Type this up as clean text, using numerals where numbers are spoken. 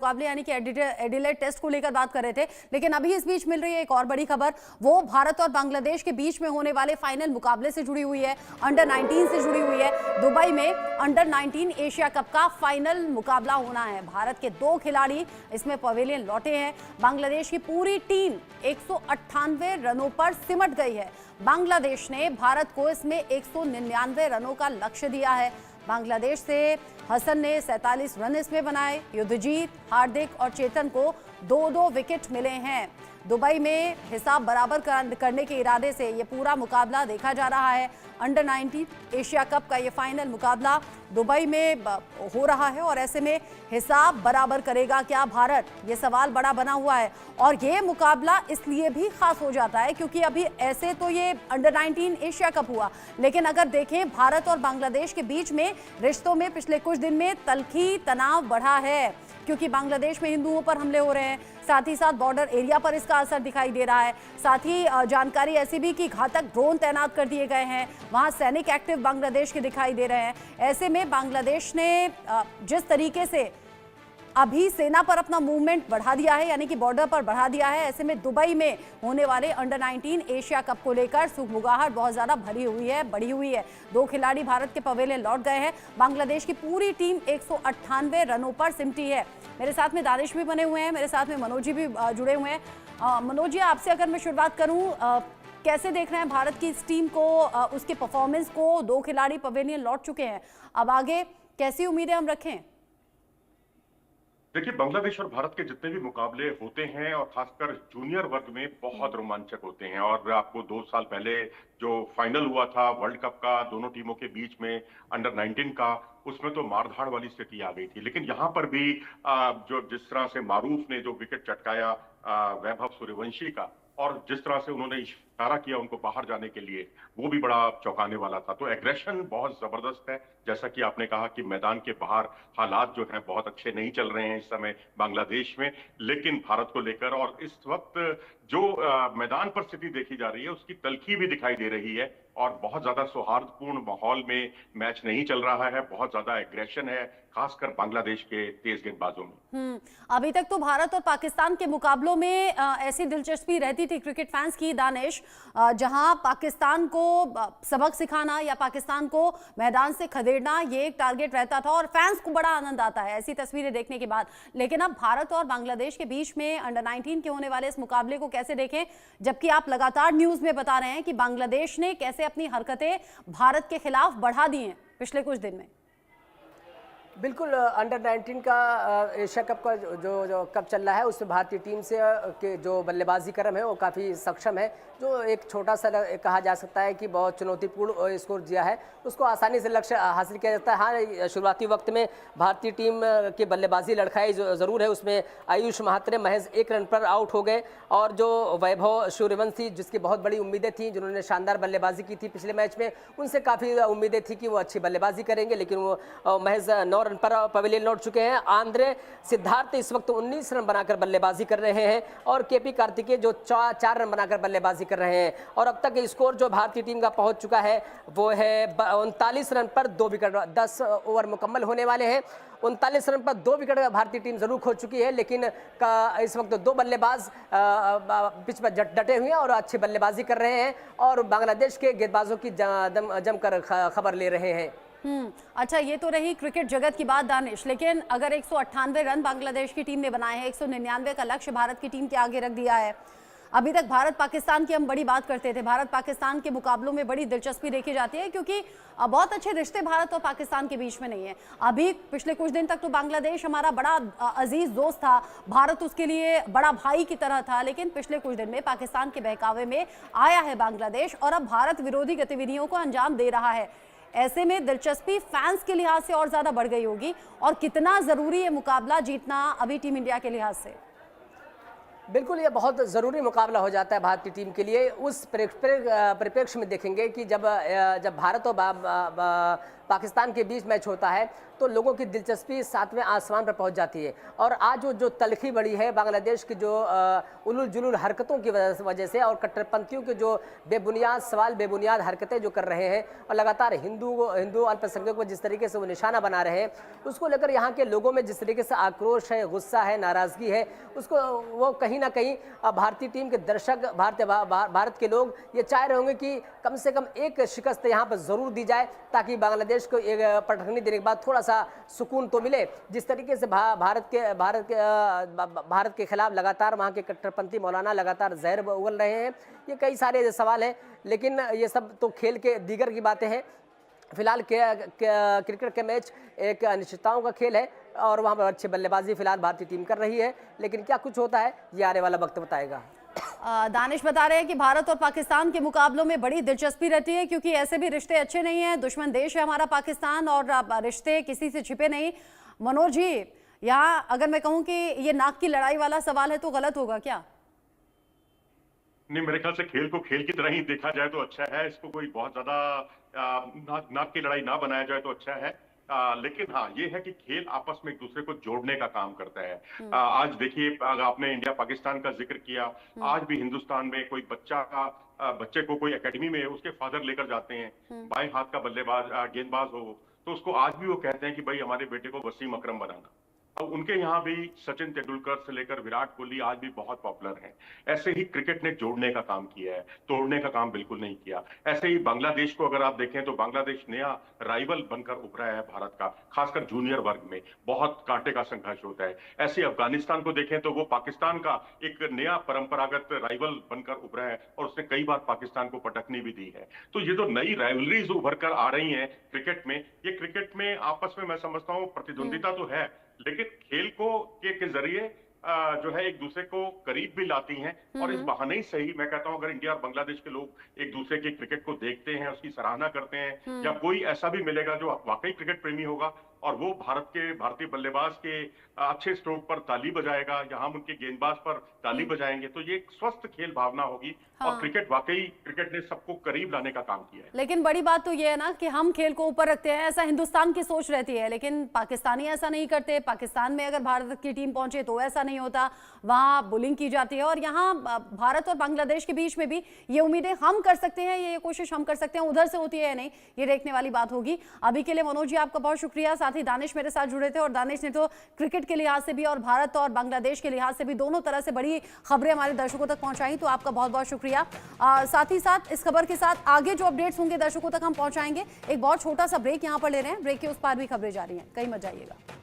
मुकाबले यानी कि एडिलेड टेस्ट को लेकर बात कर रहे थे, लेकिन अभी इस बीच मिल रही है एक और बड़ी खबर। वो भारत और बांग्लादेश के बीच में होने वाले फाइनल मुकाबले से जुड़ी हुई है, अंडर 19 से जुड़ी हुई है। दुबई में अंडर 19 एशिया कप का फाइनल मुकाबला होना है। भारत के 2 खिलाड़ी इसमें पवेलियन लौटे हैं। बांग्लादेश की पूरी टीम 198 रनों पर सिमट गई है। बांग्लादेश ने भारत को इसमें 199 रनों का लक्ष्य दिया है। बांग्लादेश से हसन ने 47 रन इसमें बनाए। युद्धजीत, हार्दिक और चेतन को 2-2 विकेट मिले हैं। दुबई में हिसाब बराबर करने के इरादे से ये पूरा मुकाबला देखा जा रहा है। अंडर 19 एशिया कप का ये फाइनल मुकाबला दुबई में हो रहा है और ऐसे में हिसाब बराबर करेगा क्या भारत, ये सवाल बड़ा बना हुआ है। और ये मुकाबला इसलिए भी खास हो जाता है क्योंकि अभी ऐसे तो ये अंडर 19 एशिया कप हुआ, लेकिन अगर देखें भारत और बांग्लादेश के बीच में रिश्तों में पिछले कुछ दिन में तल्खी तनाव बढ़ा है, क्योंकि बांग्लादेश में हिंदुओं पर हमले हो रहे हैं, साथ ही साथ बॉर्डर एरिया पर इसका असर दिखाई दे रहा है। साथ ही जानकारी ऐसी भी कि घातक ड्रोन तैनात कर दिए गए हैं, वहां सैनिक एक्टिव बांग्लादेश के दिखाई दे रहे हैं। ऐसे में बांग्लादेश ने जिस तरीके से अभी सेना पर अपना मूवमेंट बढ़ा दिया है, यानी कि बॉर्डर पर बढ़ा दिया है, ऐसे में दुबई में होने वाले अंडर 19 एशिया कप को लेकर सुगबुगाहट बहुत ज्यादा बढ़ी हुई है। 2 खिलाड़ी भारत के पवेलियन लौट गए हैं। बांग्लादेश की पूरी टीम 198 रनों पर सिमटी है। मेरे साथ में दानिश भी बने हुए हैं, मेरे साथ में मनोज जी भी जुड़े हुए हैं। मनोज जी, आपसे अगर मैं शुरुआत करूं, कैसे देख रहे हैं भारत की इस टीम को, उसके परफॉर्मेंस को? 2 खिलाड़ी पवेलियन लौट चुके हैं, अब आगे कैसी उम्मीदें हम रखें? देखिए, बांग्लादेश और भारत के जितने भी मुकाबले होते हैं और खासकर जूनियर वर्ग में बहुत रोमांचक होते हैं। और आपको 2 साल पहले जो फाइनल हुआ था वर्ल्ड कप का दोनों टीमों के बीच में अंडर 19 का, उसमें तो मारधाड़ वाली स्थिति आ गई थी। लेकिन यहाँ पर भी जो जिस तरह से मारूफ ने जो विकेट चटकाया वैभव सूर्यवंशी का, और जिस तरह से उन्होंने इशारा किया उनको बाहर जाने के लिए, वो भी बड़ा चौंकाने वाला था। तो एग्रेशन बहुत जबरदस्त है। जैसा कि आपने कहा कि मैदान के बाहर हालात जो हैं बहुत अच्छे नहीं चल रहे हैं इस समय बांग्लादेश में, लेकिन भारत को लेकर और इस वक्त जो मैदान पर स्थिति देखी जा रही है उसकी तल्खी भी दिखाई दे रही है और बहुत ज्यादा सौहार्दपूर्ण माहौल में मैच नहीं चल रहा है। बहुत ज्यादा एग्रेशन है, खासकर बांग्लादेश के तेज गेंदबाजों में। अभी तक तो भारत और पाकिस्तान के मुकाबलों में ऐसी दिलचस्पी रहती थी क्रिकेट फैंस की, दानिश, जहां पाकिस्तान को सबक सिखाना या पाकिस्तान को मैदान से खदेड़ना ये एक टारगेट रहता था और फैंस को बड़ा आनंद आता है ऐसी तस्वीरें देखने के बाद। लेकिन अब भारत और बांग्लादेश के बीच में अंडर 19 के होने वाले इस मुकाबले को कैसे देखें, जबकि आप लगातार न्यूज में बता रहे हैं कि बांग्लादेश ने कैसे अपनी हरकतें भारत के खिलाफ बढ़ा दी हैं पिछले कुछ दिन में? बिल्कुल, अंडर 19 का एशिया कप का जो कप चल रहा है उसमें भारतीय टीम से के जो बल्लेबाजी क्रम है वो काफ़ी सक्षम है। जो एक छोटा सा कहा जा सकता है कि बहुत चुनौतीपूर्ण स्कोर दिया है, उसको आसानी से लक्ष्य हासिल किया जाता है। हाँ, शुरुआती वक्त में भारतीय टीम की बल्लेबाजी लड़खड़ाई ज़रूर है। उसमें आयुष महात्रे महज 1 रन पर आउट हो गए और जो वैभव सूर्यवंशी, जिसकी बहुत बड़ी उम्मीदें थी, जिन्होंने शानदार बल्लेबाजी की थी पिछले मैच में, उनसे काफ़ी उम्मीदें थी कि वो अच्छी बल्लेबाजी करेंगे, लेकिन वो महज 9 रन पर पवेलियन लौट चुके हैं। आंद्रे सिद्धार्थ इस वक्त 19 रन बनाकर बल्लेबाजी कर रहे हैं और केपी कार्तिकेय जो 4 रन बनाकर बल्लेबाजी कर रहे हैं। और अब तक स्कोर जो भारतीय टीम का पहुंच चुका है वो है 39 रन पर 2 विकेट। 10 ओवर मुकम्मल होने वाले हैं। 39 रन पर 2 विकेट भारतीय टीम जरूर खो चुकी है, लेकिन इस वक्त 2 बल्लेबाज पिच पर डटे हुए हैं और अच्छी बल्लेबाजी कर रहे हैं और बांग्लादेश के गेंदबाजों की जमकर खबर ले रहे हैं। अच्छा, ये तो रही क्रिकेट जगत की बात दानिश, लेकिन अगर 198 रन बांग्लादेश की टीम ने बनाए हैं, 199 का लक्ष्य भारत की टीम के आगे रख दिया है। अभी तक भारत पाकिस्तान की हम बड़ी बात करते थे, भारत पाकिस्तान के मुकाबलों में बड़ी दिलचस्पी देखी जाती है क्योंकि बहुत अच्छे रिश्ते भारत और पाकिस्तान के बीच में नहीं है। अभी पिछले कुछ दिन तक तो बांग्लादेश हमारा बड़ा अजीज दोस्त था, भारत उसके लिए बड़ा भाई की तरह था, लेकिन पिछले कुछ दिन में पाकिस्तान के बहकावे में आया है बांग्लादेश और अब भारत विरोधी गतिविधियों को अंजाम दे रहा है। ऐसे में दिलचस्पी फैंस के लिहाज से और ज्यादा बढ़ गई होगी। और कितना जरूरी है मुकाबला जीतना अभी टीम इंडिया के लिहाज से? बिल्कुल, ये बहुत ज़रूरी मुकाबला हो जाता है भारतीय टीम के लिए। उस परिप्रेक्ष्य में देखेंगे कि जब भारत और पाकिस्तान के बीच मैच होता है तो लोगों की दिलचस्पी 7वें आसमान पर पहुंच जाती है। और आज जो तलखी बढ़ी है बांग्लादेश की जो उलूल जुलूल हरकतों की वजह से और कट्टरपंथियों के जो बेबुनियाद सवाल, बेबुनियाद हरकतें जो कर रहे हैं और लगातार हिंदू अल्पसंख्यकों को जिस तरीके से वो निशाना बना रहे हैं, उसको लेकर यहाँ के लोगों में जिस तरीके से आक्रोश है, गुस्सा है, नाराज़गी है, उसको वो कहीं ना कहीं भारतीय टीम के दर्शक, भारत के लोग ये चाह रहे होंगे कि कम से कम एक शिकस्त यहाँ पर ज़रूर दी जाए ताकि बांग्लादेश को एक पटखनी देने के बाद थोड़ा सा सुकून तो मिले। जिस तरीके से भारत के खिलाफ लगातार वहाँ के कट्टरपंथी मौलाना लगातार जहर उगल रहे हैं, ये कई सारे सवाल हैं, लेकिन ये सब तो खेल के दीगर की बातें हैं। फिलहाल क्रिकेट के मैच एक अनिश्चितताओं का खेल है और वहाँ पर अच्छी बल्लेबाजी फिलहाल भारतीय टीम कर रही है, लेकिन क्या कुछ होता है ये आने वाला वक्त बताएगा। दानिश बता रहे हैं कि भारत और पाकिस्तान के मुकाबलों में बड़ी दिलचस्पी रहती है क्योंकि ऐसे भी रिश्ते अच्छे नहीं हैं, दुश्मन देश है हमारा पाकिस्तान और रिश्ते किसी से छिपे नहीं। मनोज जी, यहाँ अगर मैं कहूँ कि ये नाक की लड़ाई वाला सवाल है तो गलत होगा क्या? नहीं, मेरे ख्याल से खेल को खेल की तरह ही देखा जाए तो अच्छा है। इसको कोई बहुत ज्यादा नाक की लड़ाई ना बनाया जाए तो अच्छा है। लेकिन हाँ, ये है कि खेल आपस में एक दूसरे को जोड़ने का काम करता है। आज देखिए, अगर आपने इंडिया पाकिस्तान का जिक्र किया, आज भी हिंदुस्तान में कोई बच्चे को कोई एकेडमी में उसके फादर लेकर जाते हैं, बाएं हाथ का बल्लेबाज गेंदबाज हो तो उसको आज भी वो कहते हैं कि भाई हमारे बेटे को वसीम अकरम बनाना। अब उनके यहाँ भी सचिन तेंदुलकर से लेकर विराट कोहली आज भी बहुत पॉपुलर हैं। ऐसे ही क्रिकेट ने जोड़ने का काम किया है, तोड़ने का काम बिल्कुल नहीं किया। ऐसे ही बांग्लादेश को अगर आप देखें तो बांग्लादेश नया राइवल बनकर उभरा है भारत का, खासकर जूनियर वर्ग में बहुत कांटे का संघर्ष होता है। ऐसे अफगानिस्तान को देखें तो वो पाकिस्तान का एक नया परंपरागत राइवल बनकर उभरा है और उसने कई बार पाकिस्तान को पटकनी भी दी है। तो ये जो नई राइवलरीज उभर कर आ रही है क्रिकेट में, ये क्रिकेट में आपस में मैं समझता हूँ प्रतिद्वंदिता तो है, लेकिन खेल के जरिए जो है एक दूसरे को करीब भी लाती हैं। और इस बहाने ही सही मैं कहता हूं, अगर इंडिया और बांग्लादेश के लोग एक दूसरे के क्रिकेट को देखते हैं, उसकी सराहना करते हैं, या कोई ऐसा भी मिलेगा जो वाकई क्रिकेट प्रेमी होगा और वो भारतीय बल्लेबाज के अच्छे स्ट्रोक पर ताली बजाएगा या हम उनके गेंदबाज पर ताली बजाएंगे, तो ये एक स्वस्थ खेल भावना होगी। और क्रिकेट ने सबको करीब लाने का काम किया है। लेकिन बड़ी बात तो ये है ना कि हम खेल को ऊपर रखते हैं, ऐसा हिंदुस्तान की सोच रहती है, लेकिन पाकिस्तानी ऐसा नहीं करते। पाकिस्तान में अगर भारत की टीम पहुंचे तो ऐसा नहीं होता, वहां बुलिंग की जाती है। और यहाँ भारत और बांग्लादेश के बीच में भी ये उम्मीदें हम कर सकते हैं, ये कोशिश हम कर सकते हैं, उधर से होती है या नहीं ये देखने वाली बात होगी। अभी के लिए मनोज जी आपका बहुत शुक्रिया। साथ ही दानिश मेरे साथ जुड़े थे और दानिश ने तो क्रिकेट के लिहाज से भी और भारत और बांग्लादेश के लिहाज से भी दोनों तरह से बड़ी खबरें हमारे दर्शकों तक पहुंचाई, तो आपका बहुत बहुत शुक्रिया। साथ ही साथ इस खबर के साथ आगे जो अपडेट्स होंगे दर्शकों तक हम पहुंचाएंगे। एक बहुत छोटा सा ब्रेक यहां पर ले रहे हैं, ब्रेक के उस पार भी खबरें जारी हैं, कहीं मत जाइएगा।